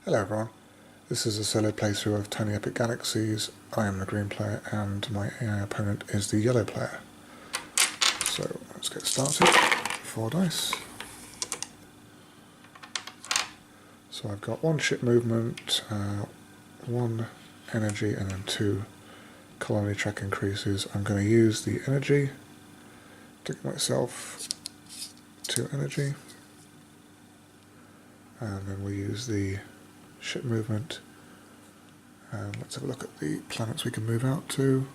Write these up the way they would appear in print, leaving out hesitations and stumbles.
Hello everyone, this is a solo playthrough of Tiny Epic Galaxies. I am the green player and my AI opponent is the yellow player. So let's get started. 4 dice. So I've got 1 ship movement, 1 energy and then 2 colony track increases. I'm going to use the energy to give myself 2 energy. And then we'll use the ship movement. And let's have a look at the planets we can move out to.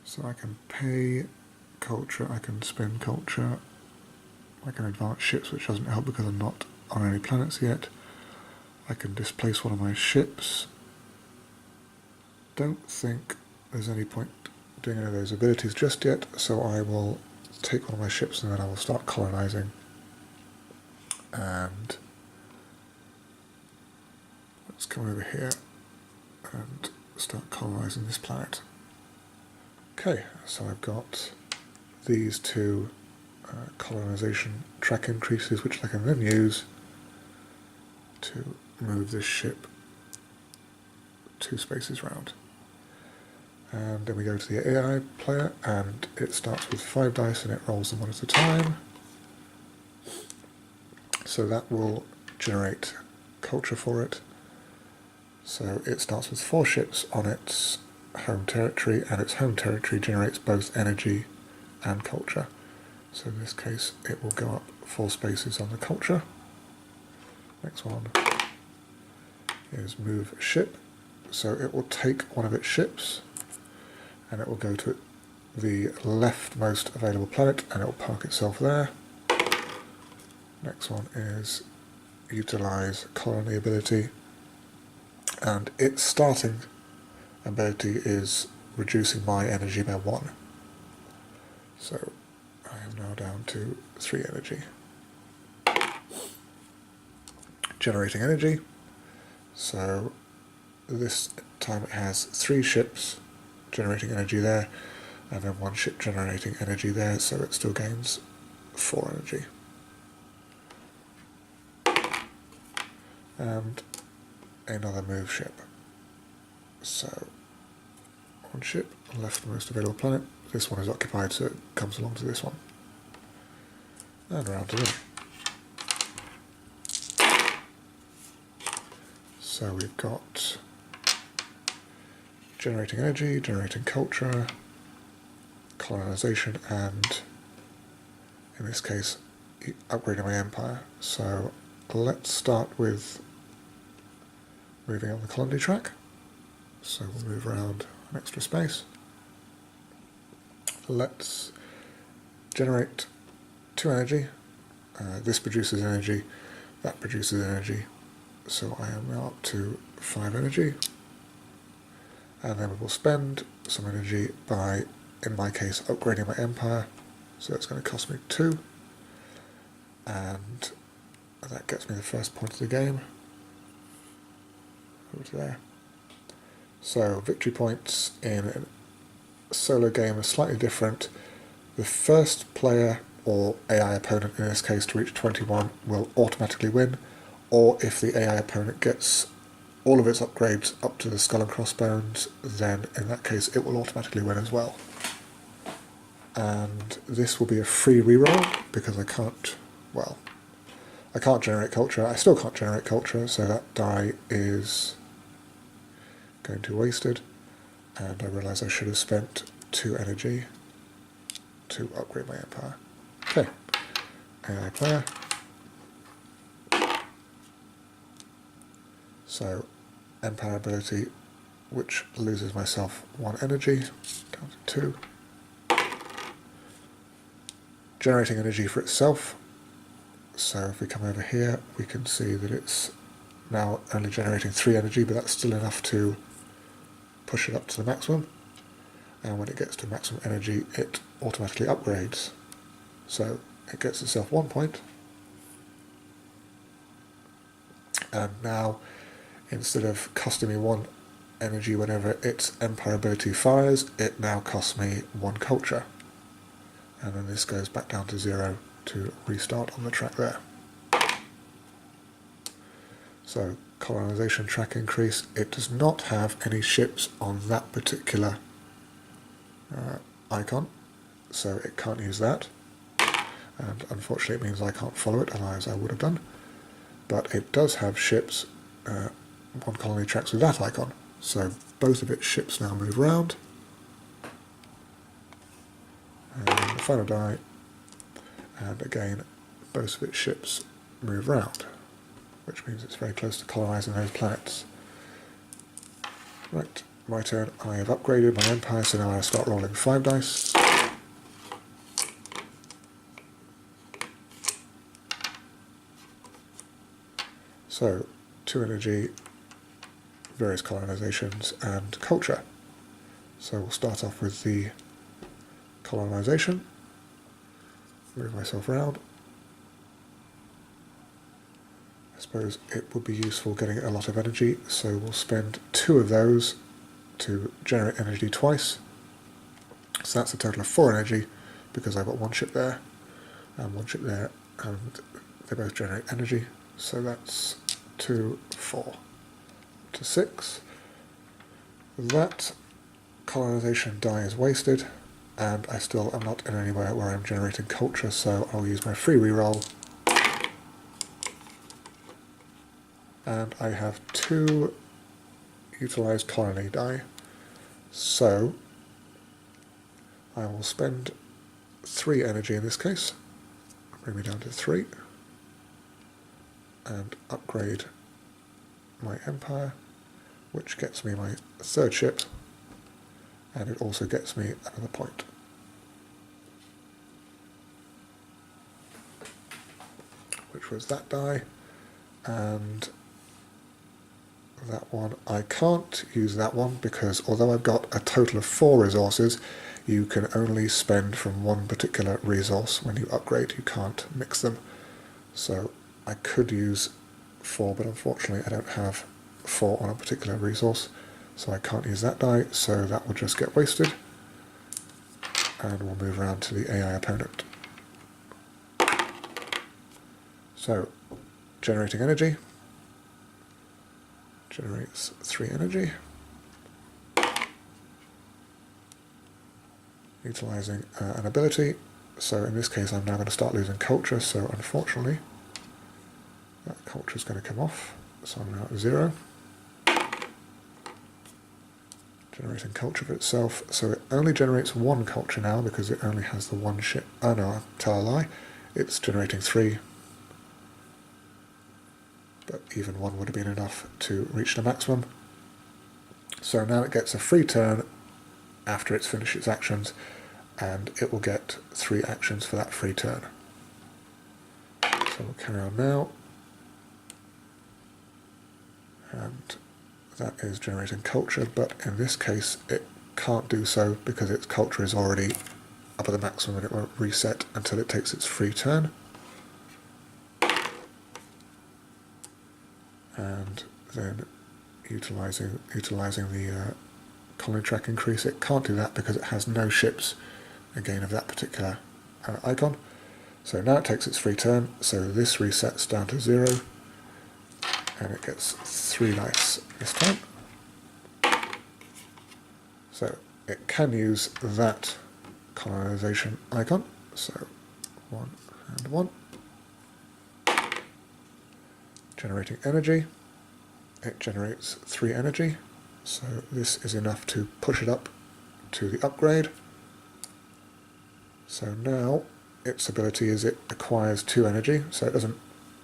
So I can pay culture, I can spend culture, I can advance ships, which doesn't help because I'm not on any planets yet. I can displace one of my ships. Don't think there's any point doing any of those abilities just yet, so I will take one of my ships and then I will start colonizing. And let's come over here and start colonizing this planet. Okay, so I've got these 2 colonization track increases, which I can then use to move this ship 2 spaces round. And then we go to the AI player, and it starts with 5 dice and it rolls them 1 at a time. So that will generate culture for it. So it starts with 4 ships on its home territory, and its home territory generates both energy and culture. So in this case it will go up 4 spaces on the culture. Next one is move ship. So it will take one of its ships and it will go to the leftmost available planet and it will park itself there. Next one is utilize colony ability, and its starting ability is reducing my energy by 1. So I am now down to 3 energy. Generating energy. So this time it has 3 ships generating energy there, and then 1 ship generating energy there, so it still gains 4 energy. And another move ship. So 1 ship, leftmost available planet. This one is occupied, so it comes along to this one. And round to them. So we've got generating energy, generating culture, colonization, and in this case upgrading my empire. So let's start with moving on the colony track. So we'll move around an extra space. Let's generate 2 energy. This produces energy, that produces energy. So I am now up to 5 energy. And then we will spend some energy by, in my case, upgrading my empire. So it's going to cost me 2. And that gets me the first point of the game. Over to there. So victory points in a solo game are slightly different. The first player, or AI opponent in this case, to reach 21 will automatically win, or if the AI opponent gets all of its upgrades up to the skull and crossbones, then in that case it will automatically win as well. And this will be a free reroll because I can't generate culture. I still can't generate culture, so that die is going to be wasted. And I realise I should have spent 2 energy to upgrade my empire. Okay, AI player. So, empire ability, which loses myself 1 energy, down to 2. Generating energy for itself. So if we come over here, we can see that it's now only generating 3 energy, but that's still enough to push it up to the maximum. And when it gets to maximum energy, it automatically upgrades. So it gets itself 1 point. And now, instead of costing me 1 energy whenever its empire ability fires, it now costs me 1 culture. And then this goes back down to 0 to restart on the track there. So colonization track increase. It does not have any ships on that particular icon, so it can't use that. And unfortunately it means I can't follow it, otherwise I would have done. But it does have ships on colony tracks with that icon. So both of its ships now move round. And the final die, and again both of its ships move round, which means it's very close to colonising those planets. Right, my turn. I have upgraded my empire, so now I start rolling 5 dice. So, 2 energy, various colonizations, and culture. So we'll start off with the colonization. Move myself around. I suppose it would be useful getting a lot of energy, so we'll spend 2 of those to generate energy twice. So that's a total of 4 energy, because I've got 1 ship there, and 1 ship there, and they both generate energy. So that's 2, 4, to 6. That colonization die is wasted, and I still am not in anywhere where I'm generating culture, so I'll use my free reroll. And I have 2 utilized colony die, so I will spend 3 energy in this case, bring me down to 3, and upgrade my empire, which gets me my 3rd ship, and it also gets me another point. Which was that die, and that one, I can't use that one because although I've got a total of 4 resources, you can only spend from one particular resource when you upgrade. You can't mix them. So I could use 4, but unfortunately I don't have 4 on a particular resource, so I can't use that die, so that will just get wasted. And we'll move around to the AI opponent. So, generating energy. Generates 3 energy. Utilizing an ability. So in this case I'm now going to start losing culture, so unfortunately that culture is going to come off. So I'm now at 0. Generating culture for itself. So it only generates 1 culture now because it only has the 1 ship. Oh no, I'll tell a lie. It's generating 3. But even 1 would have been enough to reach the maximum. So now it gets a free turn after it's finished its actions, and it will get 3 actions for that free turn. So we'll carry on now. And that is generating culture, but in this case it can't do so because its culture is already up at the maximum and it won't reset until it takes its free turn. And then utilizing the colony track increase, it can't do that because it has no ships again of that particular icon. So now it takes its free turn, so this resets down to 0, and it gets 3 dice this time. So it can use that colonization icon, so 1 and 1. Generating energy, it generates 3 energy, so this is enough to push it up to the upgrade. So now its ability is it acquires 2 energy, so it doesn't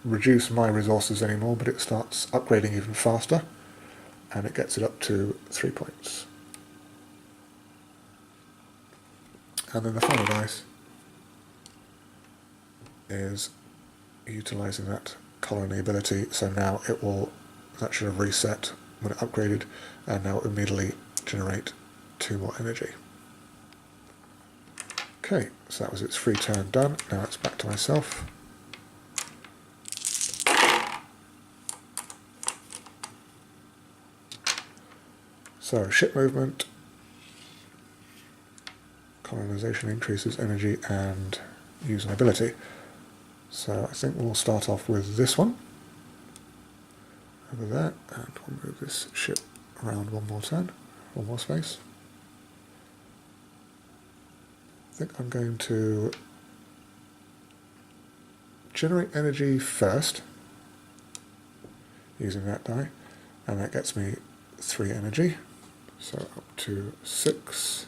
reduce my resources anymore, but it starts upgrading even faster, and it gets it up to 3 points. And then the final dice is utilizing that colony ability, so now that should have reset when it upgraded, and now it will immediately generate 2 more energy. Okay, so that was its free turn done. Now it's back to myself. So ship movement, colonization increases energy and use an ability. So I think we'll start off with this one. over there, and we'll move this ship around one more turn, one more space. I think I'm going to generate energy first, using that die, and that gets me 3 energy, so up to 6.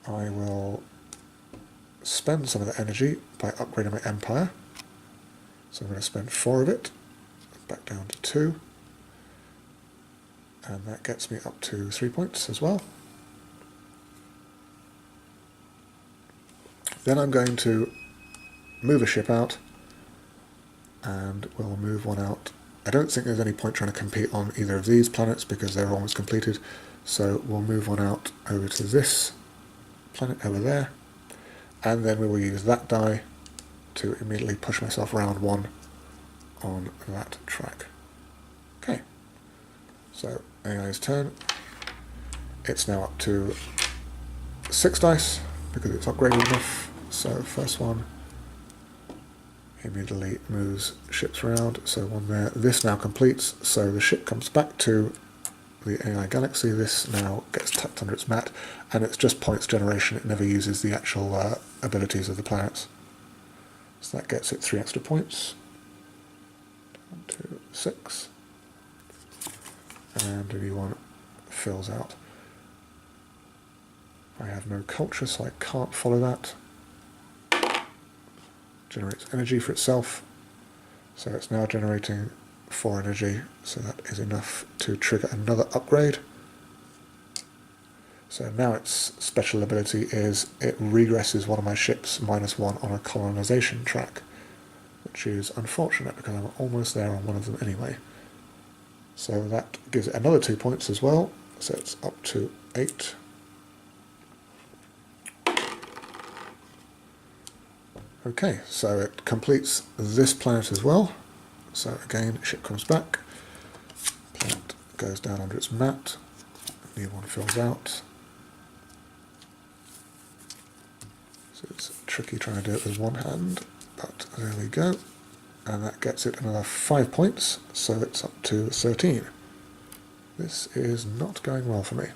I will spend some of the energy by upgrading my empire, so I'm going to spend 4 of it, back down to 2, and that gets me up to 3 points as well. Then I'm going to move a ship out, and we'll move one out. I don't think there's any point trying to compete on either of these planets because they're almost completed, so we'll move one out over to this planet over there, and then we will use that die to immediately push myself around 1 on that track. Okay, so AI's turn. It's now up to 6 dice because it's upgraded enough. So first one immediately moves ships around, so 1 there. This now completes, so the ship comes back to the AI galaxy. This now gets tucked under its mat, and it's just points generation. It never uses the actual abilities of the planets. So that gets it 3 extra points. Down to 6. And the new one fills out. I have no culture, so I can't follow that. Generates energy for itself, so it's now generating 4 energy, so that is enough to trigger another upgrade. So now its special ability is it regresses one of my ships -1 on a colonization track, which is unfortunate because I'm almost there on one of them anyway. So that gives it another 2 points as well, so it's up to 8. Okay, so it completes this planet as well. So again, ship comes back, planet goes down under its mat, new one fills out. So it's tricky trying to do it with one hand, but there we go. And that gets it another 5 points, so it's up to 13. This is not going well for me.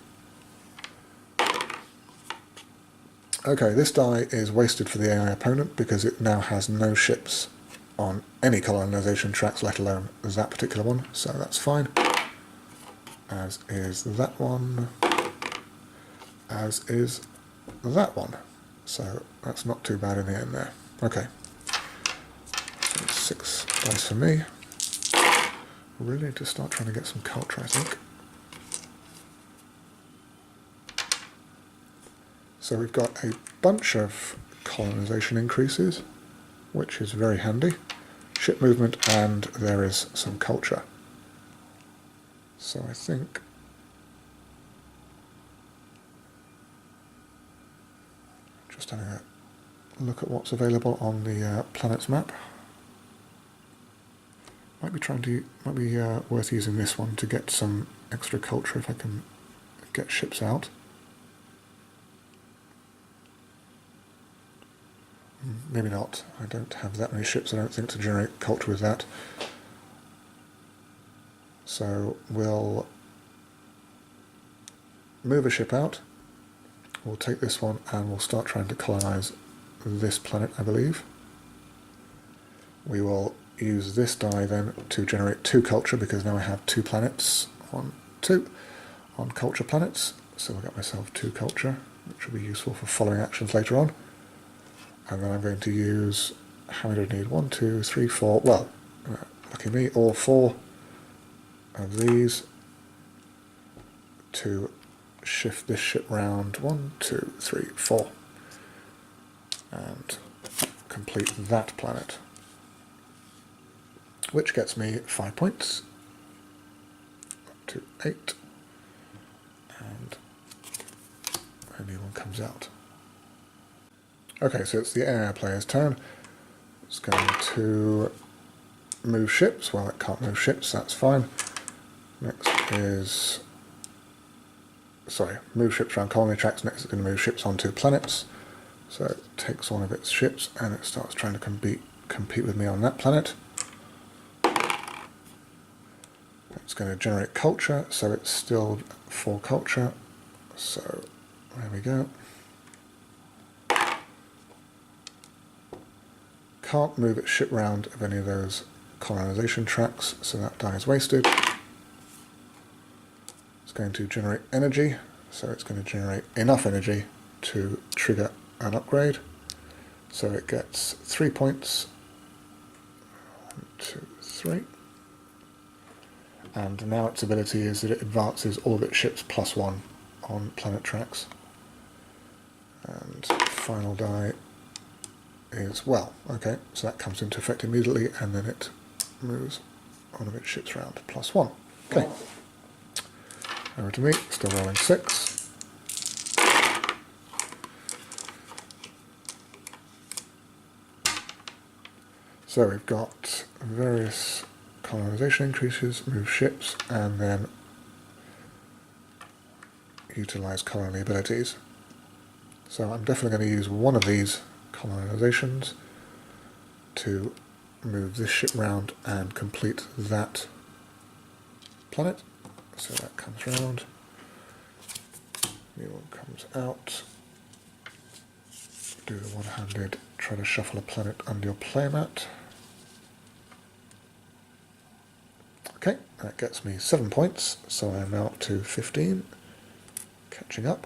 Okay, this die is wasted for the AI opponent because it now has no ships on any colonization tracks, let alone that particular one, so that's fine. As is that one. As is that one. So that's not too bad in the end there. Okay. So 6 dice for me. Really need to start trying to get some culture, I think. So we've got a bunch of colonization increases, which is very handy. Ship movement, and there is some culture. So I think just having a look at what's available on the planet's map. Might be worth using this one to get some extra culture if I can get ships out. Maybe not. I don't have that many ships, I don't think, to generate culture with that. So we'll move a ship out. We'll take this one and we'll start trying to colonize this planet, I believe. We will use this die then to generate 2 culture because now I have 2 planets, 1, 2, on culture planets. So I'll get myself 2 culture, which will be useful for following actions later on. And then I'm going to use, how many do I need? 1, 2, 3, 4, well, lucky me, all 4 of these to shift this ship round. 1, 2, 3, 4. And complete that planet. Which gets me 5 points. Up to 8. And a new one comes out. Okay, so it's the AI player's turn. It's going to move ships. Well, it can't move ships, that's fine. Next is... Sorry, move ships around colony tracks. Next it's going to move ships onto planets. So it takes one of its ships and it starts trying to compete with me on that planet. It's going to generate culture, so it's still 4 culture. So there we go. Can't move its ship round of any of those colonization tracks, so that die is wasted. It's going to generate energy, so it's going to generate enough energy to trigger an upgrade. So it gets 3 points. 1, 2, 3. And now its ability is that it advances all of its ships +1 on planet tracks. And final die is, well, okay, so that comes into effect immediately, and then it moves one of its ships around +1. Okay. Over to me, still rolling 6. So we've got various colonization increases, move ships, and then utilize colony abilities. So I'm definitely going to use one of these colonizations to move this ship round and complete that planet. So that comes round, new one comes out. Do the one-handed, try to shuffle a planet under your playmat. Okay, that gets me 7 points, so I'm now up to 15, catching up.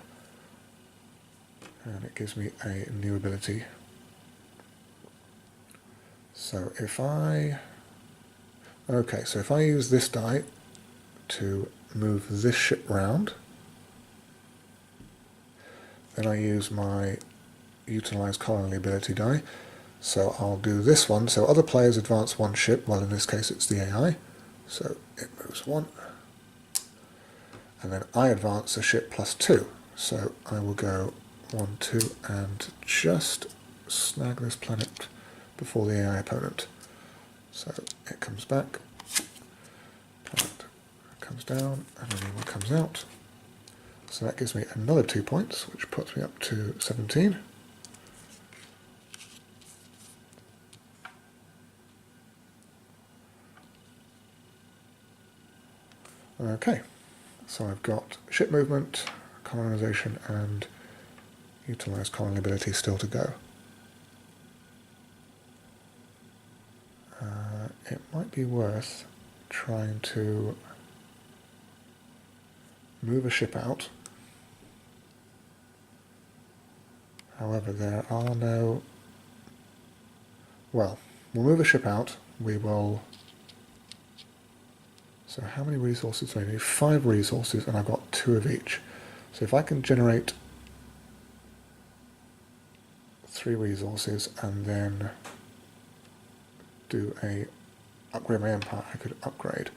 And it gives me a new ability. So if I use this die to move this ship round, then I use my utilize colony ability die. So I'll do this one. So other players advance 1 ship, well in this case it's the AI, so it moves 1. And then I advance a ship +2. So I will go 1, 2, and just snag this planet before the AI opponent. So it comes back, planet comes down, and a new one comes out. So that gives me another 2 points, which puts me up to 17. Okay, so I've got ship movement, colonization, and utilize colony ability still to go. It might be worth trying to move a ship out. However, there are no... Well, we'll move a ship out. We will... So how many resources do I need? 5 resources, and I've got 2 of each. So if I can generate 3 resources and then do a upgrade my empire, I could upgrade.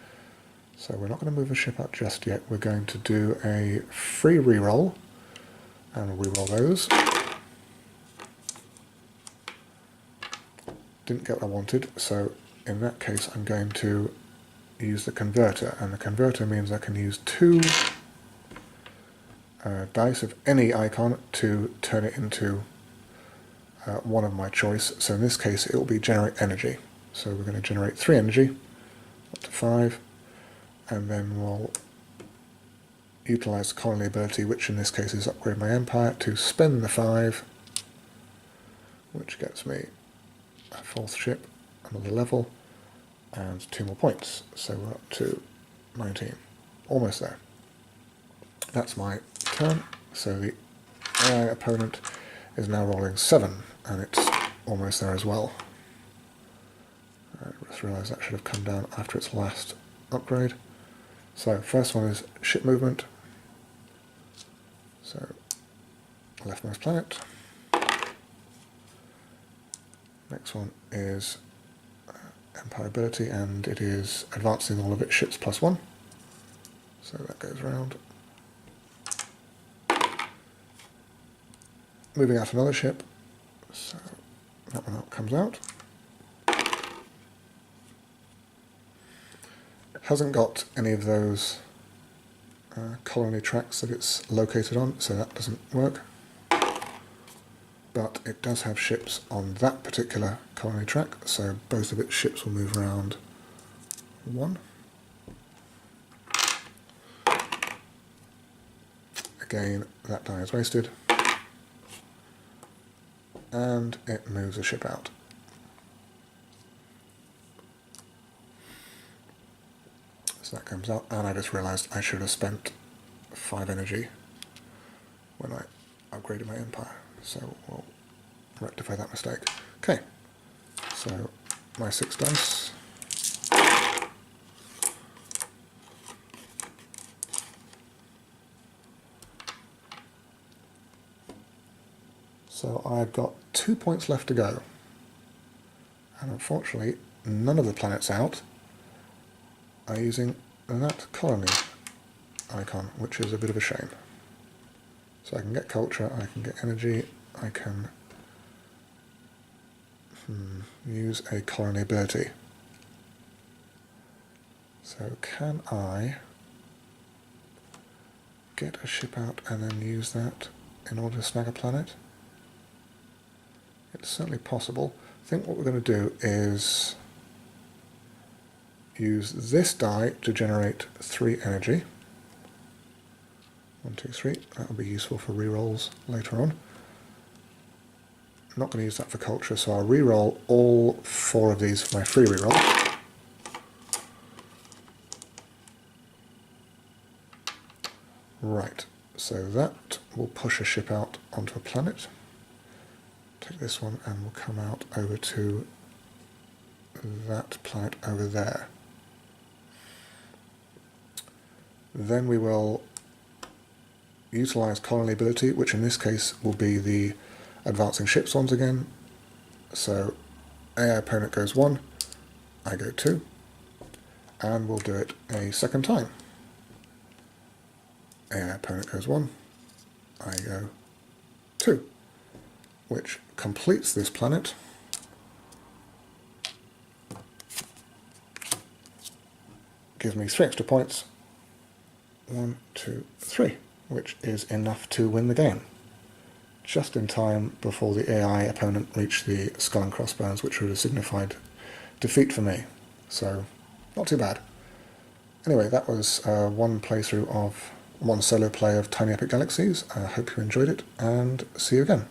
So we're not going to move a ship out just yet. We're going to do a free reroll, and we'll reroll those. Didn't get what I wanted, so in that case I'm going to use the converter, and the converter means I can use 2 dice of any icon to turn it into one of my choice. So in this case it will be generate energy. So we're going to generate 3 energy, up to 5, and then we'll utilize the colony ability, which in this case is upgrade my empire, to spend the 5, which gets me a 4th ship, another level, and 2 more points. So we're up to 19, almost there. That's my turn. So the AI opponent is now rolling 7, and it's almost there as well. I just realised that should have come down after its last upgrade. So first one is ship movement. So leftmost planet. Next one is empire ability, and it is advancing all of its ships +1. So that goes round. Moving out another ship. So that one comes out. Hasn't got any of those colony tracks that it's located on, so that doesn't work. But it does have ships on that particular colony track, so both of its ships will move around 1. Again, that die is wasted. And it moves a ship out. So that comes out, and I just realised I should have spent 5 energy when I upgraded my empire. So we'll rectify that mistake. Okay, so my 6 dice. So I've got 2 points left to go. And unfortunately, none of the planets out are using that colony icon, which is a bit of a shame. So I can get culture, I can get energy, I can use a colony ability. So can I get a ship out and then use that in order to snag a planet? It's certainly possible. I think what we're going to do is use this die to generate 3 energy. 1, 2, 3. That will be useful for rerolls later on. I'm not going to use that for culture, so I'll reroll all 4 of these for my free reroll. Right, so that will push a ship out onto a planet. Take this one and we'll come out over to that planet over there. Then we will utilize colony ability, which in this case will be the advancing ships once again. So AI opponent goes 1, I go 2, and we'll do it a second time. AI opponent goes 1, I go 2, which completes this planet. Gives me 3 extra points. 1, 2, 3, which is enough to win the game. Just in time before the AI opponent reached the skull and crossbones, which would have signified defeat for me. So, not too bad. Anyway, that was one solo play of Tiny Epic Galaxies. I hope you enjoyed it, and see you again.